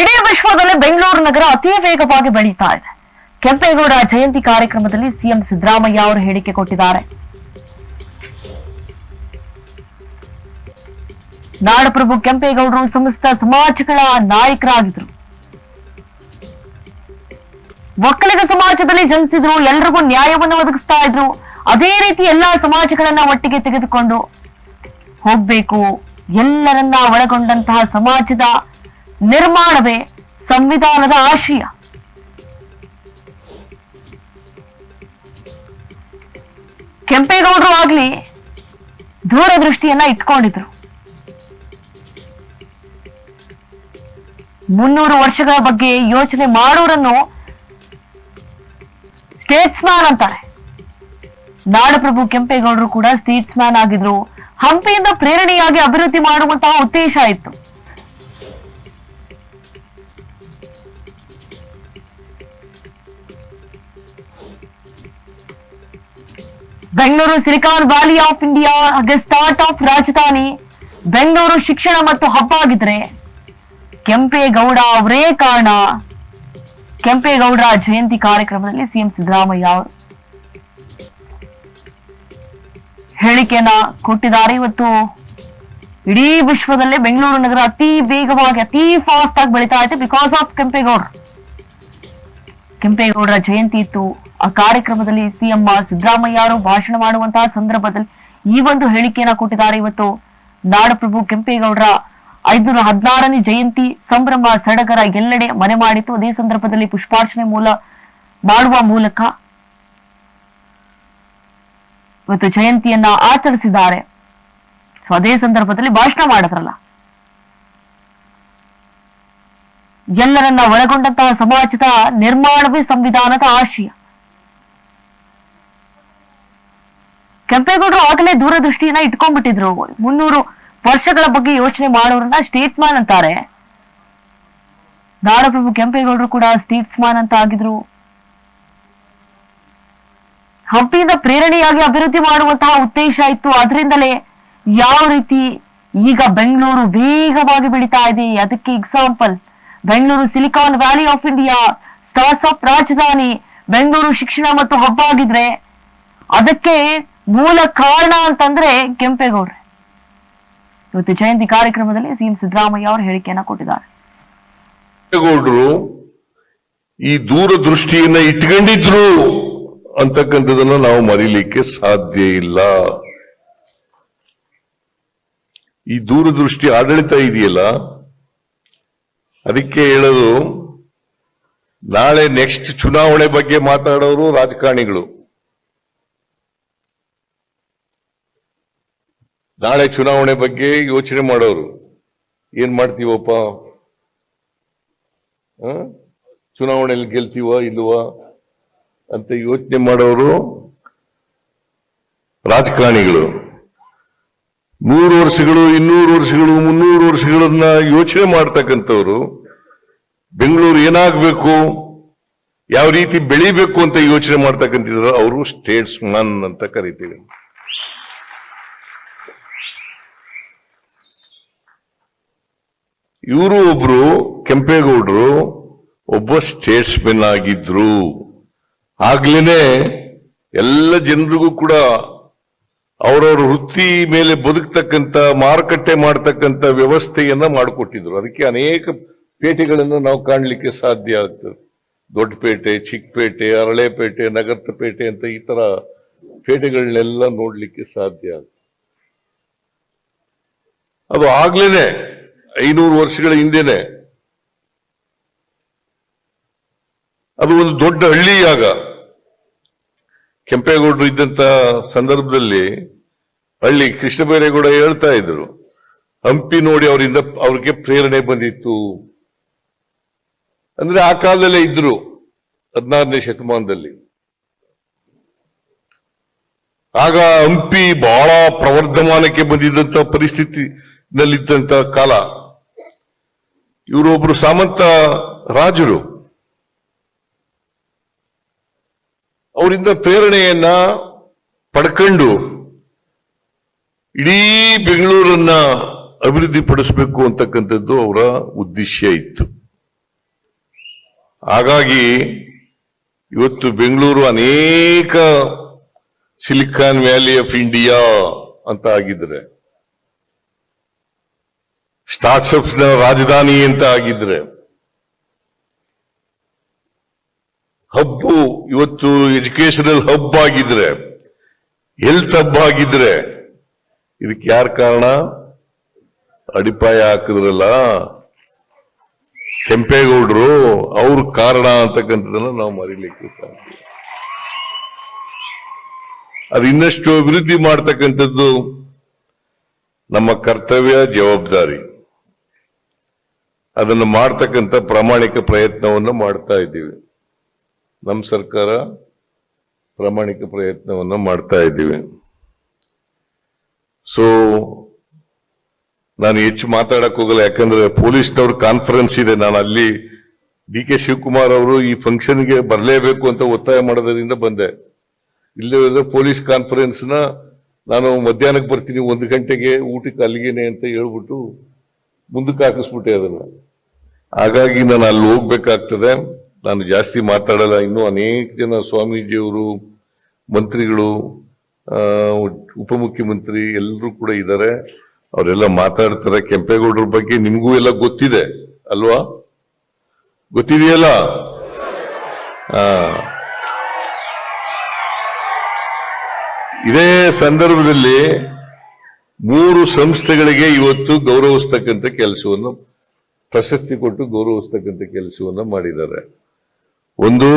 ಇಡೀ ವಿಶ್ವದಲ್ಲೇ ಬೆಂಗಳೂರು ನಗರ ಅತಿ ವೇಗವಾಗಿ ಬೆಳೀತಾ ಇದೆ. ಕೆಂಪೇಗೌಡ ಜಯಂತಿ ಕಾರ್ಯಕ್ರಮದಲ್ಲಿ ಸಿಎಂ ಸಿದ್ದರಾಮಯ್ಯ ಅವರು ಹೇಳಿಕೆ ಕೊಟ್ಟಿದ್ದಾರೆ. ನಾಡಪ್ರಭು ಕೆಂಪೇಗೌಡರು ಸಮಸ್ತ ಸಮಾಜಗಳ ನಾಯಕರಾಗಿದ್ರು. ಒಕ್ಕಲಿಗ ಸಮಾಜದಲ್ಲಿ ಜನಿಸಿದ್ರು, ಎಲ್ರಿಗೂ ನ್ಯಾಯವನ್ನು ಒದಗಿಸ್ತಾ ಇದ್ರು. ಅದೇ ರೀತಿ ಎಲ್ಲಾ ಸಮಾಜಗಳನ್ನ ಒಟ್ಟಿಗೆ ತೆಗೆದುಕೊಂಡು ಹೋಗ್ಬೇಕು. ಎಲ್ಲರನ್ನ ಒಳಗೊಂಡಂತಹ ಸಮಾಜದ ನಿರ್ಮಾಣವೇ ಸಂವಿಧಾನದ ಆಶಯ. ಕೆಂಪೇಗೌಡರು ಆಗ್ಲಿ ದೂರದೃಷ್ಟಿಯನ್ನ ಇಟ್ಕೊಂಡಿದ್ರು. 300 ವರ್ಷಗಳ ಬಗ್ಗೆ ಯೋಚನೆ ಮಾಡೋರನ್ನು ಸ್ಟೇಟ್ಸ್ಮ್ಯಾನ್ ಅಂತಾರೆ. ನಾಡಪ್ರಭು ಕೆಂಪೇಗೌಡರು ಕೂಡ ಸ್ಟೇಟ್ಸ್ಮ್ಯಾನ್ ಆಗಿದ್ರು. ಹಂಪಿಯಿಂದ ಪ್ರೇರಣೆಯಾಗಿ ಅಭಿವೃದ್ಧಿ ಮಾಡುವಂತಹ ಉದ್ದೇಶ ಇತ್ತು. Bengaluru silicon valley of India ಹಾಗೆ ಸ್ಟಾರ್ಟ್ ಆಫ್ ರಾಜಧಾನಿ. ಬೆಂಗಳೂರು ಶಿಕ್ಷಣ ಮತ್ತು ಹಬ್ಬ ಆಗಿದ್ರೆ ಕೆಂಪೇಗೌಡ ಅವರೇ ಕಾರಣ. ಕೆಂಪೇಗೌಡರ ಜಯಂತಿ ಕಾರ್ಯಕ್ರಮದಲ್ಲಿ ಸಿಎಂ ಸಿದ್ದರಾಮಯ್ಯ ಅವರು ಹೇಳಿಕೆಯನ್ನ ಕೊಟ್ಟಿದ್ದಾರೆ. ಇವತ್ತು ಇಡೀ ವಿಶ್ವದಲ್ಲೇ ಬೆಂಗಳೂರು ನಗರ ಅತಿ ವೇಗವಾಗಿ ಅತಿ ಫಾಸ್ಟ್ ಆಗಿ ಬೆಳೀತಾ ಇದೆ ಬಿಕಾಸ್ ಆಫ್ ಕೆಂಪೇಗೌಡರ ಜಯಂತಿ ಇತ್ತು. ಆ ಕಾರ್ಯಕ್ರಮದಲ್ಲಿ ಸಿಎಂ ಸಿದ್ದರಾಮಯ್ಯ ಅವರು ಭಾಷಣ ಮಾಡುವಂತಹ ಸಂದರ್ಭದಲ್ಲಿ ಈ ಒಂದು ಹೇಳಿಕೆಯನ್ನ ಕೊಟ್ಟಿದ್ದಾರೆ. ಇವತ್ತು ನಾಡಪ್ರಭು ಕೆಂಪೇಗೌಡರ 516ನೇ ಜಯಂತಿ ಸಂಭ್ರಮ ಸಡಗರ ಎಲ್ಲೆಡೆ ಮನೆ ಮಾಡಿತ್ತು. ಅದೇ ಸಂದರ್ಭದಲ್ಲಿ ಪುಷ್ಪಾರ್ಚನೆ ಮಾಡುವ ಮೂಲಕ ಇವತ್ತು ಜಯಂತಿಯನ್ನ ಆಚರಿಸಿದ್ದಾರೆ. ಸೊ ಅದೇ ಸಂದರ್ಭದಲ್ಲಿ ಭಾಷಣ ಮಾಡಿದ್ರಲ್ಲ, ಎಲ್ಲರನ್ನ ಒಳಗೊಂಡಂತಹ ಸಮಾಜದ ನಿರ್ಮಾಣವೇ ಸಂವಿಧಾನದ ಆಶಯ. ಕೆಂಪೇಗೌಡರು ಆಗಲೇ ದೂರದೃಷ್ಟಿಯನ್ನ ಇಟ್ಕೊಂಡ್ಬಿಟ್ಟಿದ್ರು. 300 ವರ್ಷಗಳ ಬಗ್ಗೆ ಯೋಚನೆ ಮಾಡೋರನ್ನ ಸ್ಟೇಟ್ಸ್ಮ್ಯಾನ್ ಅಂತಾರೆ. ನಾಡಪ್ರಭು ಕೆಂಪೇಗೌಡರು ಕೂಡ ಸ್ಟೇಟ್ಸ್ಮ್ಯಾನ್ ಅಂತ ಆಗಿದ್ರು. ಹಂಪಿಯಿಂದ ಪ್ರೇರಣೆಯಾಗಿ ಅಭಿವೃದ್ಧಿ ಮಾಡುವಂತಹ ಉದ್ದೇಶ ಇತ್ತು. ಅದರಿಂದಲೇ ಯಾವ ರೀತಿ ಈಗ ಬೆಂಗಳೂರು ವೇಗವಾಗಿ ಬೆಳೀತಾ ಇದೆ ಅದಕ್ಕೆ example Bengaluru silicon valley of India, start of ರಾಜಧಾನಿ. ಬೆಂಗಳೂರು ಶಿಕ್ಷಣ ಮತ್ತು ಹಬ್ಬ ಆಗಿದ್ರೆ ಅದಕ್ಕೆ ಮೂಲ ಕಾರಣ ಅಂತಂದ್ರೆ ಕೆಂಪೇಗೌಡ್ರೆ. ಇವತ್ತು ಜಯಂತಿ ಕಾರ್ಯಕ್ರಮದಲ್ಲಿ ಸಿಎಂ ಸಿದ್ದರಾಮಯ್ಯ ಅವರು ಹೇಳಿಕೆಯನ್ನ ಕೊಟ್ಟಿದ್ದಾರೆ. ಕೆಂಪೇಗೌಡರು ಈ ದೂರದೃಷ್ಟಿಯನ್ನ ಇಟ್ಕೊಂಡಿದ್ರು ಅಂತಕ್ಕಂಥದನ್ನ ನಾವು ಮರೀಲಿಕ್ಕೆ ಸಾಧ್ಯ ಇಲ್ಲ. ಈ ದೂರದೃಷ್ಟಿ ಆಡಳಿತ ಇದೆಯಲ್ಲ, ಅದಕ್ಕೆ ಹೇಳೋದು, ನಾಳೆ ನೆಕ್ಸ್ಟ್ ಚುನಾವಣೆ ಬಗ್ಗೆ ಮಾತಾಡೋರು ರಾಜಕಾರಣಿಗಳು. ನಾಳೆ ಚುನಾವಣೆ ಬಗ್ಗೆ ಯೋಚನೆ ಮಾಡೋರು, ಏನ್ ಮಾಡ್ತೀವಪ್ಪ, ಚುನಾವಣೆಯಲ್ಲಿ ಗೆಲ್ತೀವ ಇಲ್ವಾ ಅಂತ ಯೋಚನೆ ಮಾಡೋರು ರಾಜಕಾರಣಿಗಳು. 100 ವರ್ಷಗಳು, 200 ವರ್ಷಗಳು, 300 ವರ್ಷಗಳನ್ನ ಯೋಚನೆ ಮಾಡ್ತಕ್ಕಂಥವ್ರು, ಬೆಂಗಳೂರು ಏನಾಗಬೇಕು, ಯಾವ ರೀತಿ ಬೆಳಿಬೇಕು ಅಂತ ಯೋಚನೆ ಮಾಡ್ತಕ್ಕಂಥವ್ರು ಅವರು ಸ್ಟೇಟ್ಸ್ಮನ್ ಅಂತ ಕರಿತೀವಿ. ಇವರು ಒಬ್ರು ಕೆಂಪೇಗೌಡರು ಒಬ್ಬ ಸ್ಟೇಟ್ಸ್ಮನ್ ಆಗಿದ್ರು. ಆಗ್ಲೇನೆ ಎಲ್ಲ ಜನರಿಗೂ ಕೂಡ ಅವರವರ ವೃತ್ತಿ ಮೇಲೆ ಬದುಕ್ತಕ್ಕಂಥ, ಮಾರುಕಟ್ಟೆ ಮಾಡ್ತಕ್ಕಂಥ ವ್ಯವಸ್ಥೆಯನ್ನ ಮಾಡಿಕೊಟ್ಟಿದ್ರು. ಅದಕ್ಕೆ ಅನೇಕ ಪೇಟೆಗಳನ್ನು ನಾವು ಕಾಣಲಿಕ್ಕೆ ಸಾಧ್ಯ ಆಗ್ತದೆ. ದೊಡ್ಡಪೇಟೆ, ಚಿಕ್ಕಪೇಟೆ, ಅರಳೆಪೇಟೆ, ನಗರಪೇಟೆ ಅಂತ ಈ ತರ ಪೇಟೆಗಳನ್ನೆಲ್ಲ ನೋಡ್ಲಿಕ್ಕೆ ಸಾಧ್ಯ ಆಗ್ತದೆ. ಅದು ಆಗ್ಲೇನೆ 500 ವರ್ಷಗಳ ಹಿಂದೆನೆ ಅದು ಒಂದು ದೊಡ್ಡ ಹಳ್ಳಿಯಾಗ ಕೆಂಪೇಗೌಡರು ಇದ್ದಂತ ಸಂದರ್ಭದಲ್ಲಿ ಹಳ್ಳಿ ಕೃಷ್ಣ ಬೈರೇಗೌಡ ಹೇಳ್ತಾ ಇದ್ರು, ಹಂಪಿ ನೋಡಿ ಅವ್ರಿಗೆ ಪ್ರೇರಣೆ ಬಂದಿತ್ತು. ಅಂದ್ರೆ ಆ ಕಾಲದಲ್ಲೇ ಇದ್ರು, 16ನೇ ಶತಮಾನದಲ್ಲಿ. ಆಗ ಹಂಪಿ ಬಹಳ ಪ್ರವರ್ಧಮಾನಕ್ಕೆ ಬಂದಿದ್ದಂತ ಪರಿಸ್ಥಿತಿನಲ್ಲಿದ್ದಂತ ಕಾಲ. ಇವರೊಬ್ರು ಸಾಮಂತ ರಾಜರು, ಅವರಿಂದ ಪ್ರೇರಣೆಯನ್ನ ಪಡ್ಕೊಂಡು ಇಡೀ ಬೆಂಗಳೂರನ್ನ ಅಭಿವೃದ್ಧಿ ಪಡಿಸಬೇಕು ಅಂತಕ್ಕಂಥದ್ದು ಅವರ ಉದ್ದೇಶ ಇತ್ತು. ಹಾಗಾಗಿ ಇವತ್ತು ಬೆಂಗಳೂರು ಅನೇಕ ಸಿಲಿಕಾನ್ ವ್ಯಾಲಿ ಆಫ್ ಇಂಡಿಯಾ ಅಂತ ಆಗಿದ್ರೆ, ಸ್ಟಾರ್ಟ್ಅಪ್ಸ್ ನ ರಾಜಧಾನಿ ಅಂತ ಆಗಿದ್ರೆ, ಹಬ್ಬು ಇವತ್ತು ಎಜುಕೇಶನಲ್ ಹಬ್ ಆಗಿದ್ರೆ, ಹೆಲ್ತ್ ಹಬ್ ಆಗಿದ್ರೆ, ಇದಕ್ಕೆ ಯಾರ ಕಾರಣ? ಅಡಿಪಾಯ ಹಾಕಿದ್ರಲ್ಲ ಕೆಂಪೇಗೌಡರು, ಅವ್ರ ಕಾರಣ ಅಂತಕ್ಕಂಥದ್ದನ್ನ ನಾವು ಮರೀಲಿಕ್ಕೆ ಸಾಧ್ಯ. ಅದು ಇನ್ನಷ್ಟು ಅಭಿವೃದ್ಧಿ ಮಾಡ್ತಕ್ಕಂಥದ್ದು ನಮ್ಮ ಕರ್ತವ್ಯ, ಜವಾಬ್ದಾರಿ. ಅದನ್ನು ಮಾಡ್ತಕ್ಕಂಥ ಪ್ರಾಮಾಣಿಕ ಪ್ರಯತ್ನವನ್ನು ಮಾಡ್ತಾ ಇದ್ದೀವಿ. ನಮ್ಮ ಸರ್ಕಾರ ಪ್ರಾಮಾಣಿಕ ಪ್ರಯತ್ನವನ್ನು ಮಾಡ್ತಾ ಇದ್ದೀವಿ. ಸೊ ನಾನು ಹೆಚ್ಚು ಮಾತಾಡಕ್ ಹೋಗಲ್ಲ, ಯಾಕಂದ್ರೆ ಪೊಲೀಸ್ನವ್ರ ಕಾನ್ಫರೆನ್ಸ್ ಇದೆ. ನಾನು ಅಲ್ಲಿ ಡಿ.ಕೆ. ಶಿವಕುಮಾರ್ ಅವರು ಈ ಫಂಕ್ಷನ್ಗೆ ಬರಲೇಬೇಕು ಅಂತ ಒತ್ತಾಯ ಮಾಡೋದ್ರಿಂದ ಬಂದೆ. ಇಲ್ಲೇ ಪೊಲೀಸ್ ಕಾನ್ಫರೆನ್ಸ್ ನ ನಾನು ಮಧ್ಯಾಹ್ನಕ್ಕೆ ಬರ್ತೀನಿ, 1 ಗಂಟೆಗೆ ಊಟಕ್ಕೆ ಅಲ್ಲಿಗೇನೆ ಅಂತ ಹೇಳ್ಬಿಟ್ಟು ಮುಂದಕ್ಕೆ ಹಾಕಿಸ್ಬಿಟ್ಟೆ ಅದನ್ನ. ಹಾಗಾಗಿ ನಾನು ಅಲ್ಲಿ ಹೋಗ್ಬೇಕಾಗ್ತದೆ. ನಾನು ಜಾಸ್ತಿ ಮಾತಾಡಲ್ಲ. ಇನ್ನೂ ಅನೇಕ ಜನ ಸ್ವಾಮೀಜಿಯವರು, ಮಂತ್ರಿಗಳು, ಉಪಮುಖ್ಯಮಂತ್ರಿ ಎಲ್ಲರೂ ಕೂಡ ಇದ್ದಾರೆ. ಅವರೆಲ್ಲ ಮಾತಾಡ್ತಾರೆ. ಕೆಂಪೇಗೌಡರ ಬಗ್ಗೆ ನಿಮಗೂ ಎಲ್ಲ ಗೊತ್ತಿದೆ ಅಲ್ವಾ? ಗೊತ್ತಿದೆಯಲ್ಲ? ಇದೇ ಸಂದರ್ಭದಲ್ಲಿ 3 ಸಂಸ್ಥೆಗಳಿಗೆ ಇವತ್ತು ಗೌರವಿಸ್ತಕ್ಕಂಥ ಕೆಲಸವನ್ನು, ಪ್ರಶಸ್ತಿ ಕೊಟ್ಟು ಗೌರವಿಸ್ತಕ್ಕಂಥ ಕೆಲಸವನ್ನು ಮಾಡಿದ್ದಾರೆ. ಒಂದು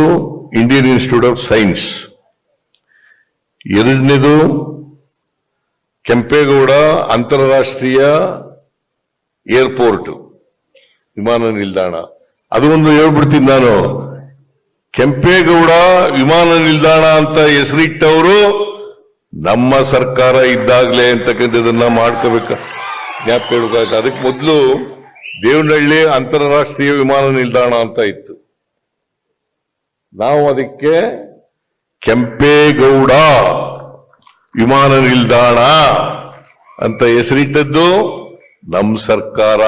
ಇಂಡಿಯನ್ ಇನ್ಸ್ಟಿಟ್ಯೂಟ್ ಆಫ್ ಸೈನ್ಸ್, ಎರಡನೇದು ಕೆಂಪೇಗೌಡ ಅಂತಾರಾಷ್ಟ್ರೀಯ ಏರ್ಪೋರ್ಟ್, ವಿಮಾನ ನಿಲ್ದಾಣ. ಅದು ಒಂದು ಹೇಳ್ಬಿಡ್ತೀನಿ ನಾನು. ಕೆಂಪೇಗೌಡ ವಿಮಾನ ನಿಲ್ದಾಣ ಅಂತ ಹೆಸರಿಟ್ಟವರು ನಮ್ಮ ಸರ್ಕಾರ ಇದ್ದಾಗ್ಲೇ ಅಂತಕ್ಕಂಥದನ್ನ ಮಾಡ್ಕೋಬೇಕ, ಜ್ಞಾಪಕ ಇಡಬೇಕಾಯ್ತು. ಅದಕ್ಕೆ ಮೊದಲು ದೇವನಹಳ್ಳಿ ಅಂತಾರಾಷ್ಟ್ರೀಯ ವಿಮಾನ ನಿಲ್ದಾಣ ಅಂತ ಇತ್ತು. ನಾವು ಅದಕ್ಕೆ ಕೆಂಪೇಗೌಡ ವಿಮಾನ ನಿಲ್ದಾಣ ಅಂತ ಹೆಸರಿಟ್ಟದ್ದು ನಮ್ಮ ಸರ್ಕಾರ.